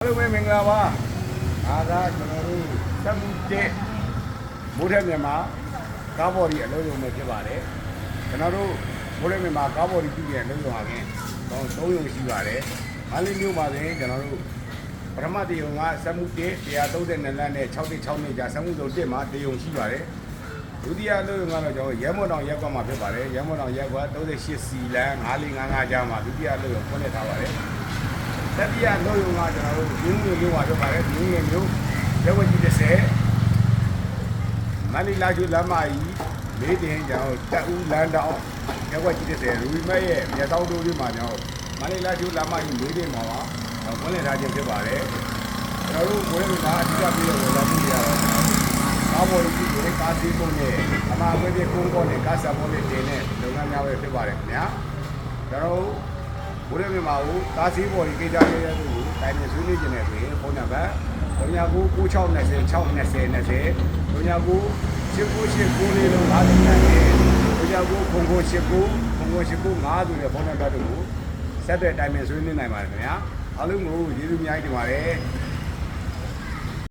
Hello မင်္ဂလာပါအားကကျွန်တော်တို့စက်မှုတဲ့မိုးထက်မြန်မာကားဘော်ဒီအလုံးစုံပဲဖြစ်ပါတယ်ကျွန်တော်တို့မိုးထက်မြန်မာကားဘော်ဒီပြည်ရဲ့အလုံးစုံပါခင်တော့3ရုံရှိပါတယ်မန္တလေးမြို့မှာဆိုရင်ကျွန်တော်တို့ပထမတရုံကစက်မှုတဲ့132လမ်းနဲ့6.6နှစ်ကြာစက်မှုစုံ1မှာတရုံရှိပါတယ်ဒုတိယအလုံးစုံကတော့ကျွန်တော်ရဲမော်တောင်ရက်ကွက်မှာဖြစ်ပါတယ်ရဲမော်တောင်ရက်ကွက်38စီလမ်း9455ကြားမှာဒုတိယအလုံးစုံဖွင့်လှစ်ထားပါတယ်တတိယလို့ရုံကကျွန်တော်တို့ရင်းနှီးမျိုးပါပြောပါတယ်ရင်းနှီးမျိုးရက်ဝက်ကြီး30မန္တလေးလာကျူလမ်းမကြီးမေးတင်ကျွန်တော်တက်ဦးလမ်းတောင်ရက်ဝက်ကြီး30ရူဘီမက်ရဲ့မြေတောင်တိုးလေးမှာကျွန်တော်မန္တလေးလာကျူလမ်းမကြီးမေးတင်မှာပါဝင်လည်ထားခြင်းဖြစ်ပါတယ်ကျွန်တော်တို့ဘွဲတွေကအဓိကပြီးတော့ဝင်လာမှုရတော့ကားပေါ်ကြီးတွေကားစီးပုံနဲ့အမှားအကွဲကုန်းပေါ်နဲ့ကားစားပေါ်နဲ့တင်တဲ့လုပ်ငန်းများပဲဖြစ်ပါတယ်ခင်ဗျာကျွန်တော်ဘုရားမြတ်ကိုကားစီးပေါ်ကြီးကိစ္စလေးတွေကိုတိုင်းနေဆွေးနွေးကြတယ်ဆိုရင်ဖုန်းနံပါတ်399620 620 399898လေးလုံး5တင်တယ်39989895ဆိုတဲ့ဖုန်းနံပါတ်တွေကိုဆက်တဲ့တိုင်းနေဆွေးနွေးနိုင်ပါတယ်ခင်ဗျာအားလုံးကိုကျေးဇူးအများကြီးတင်ပါတယ်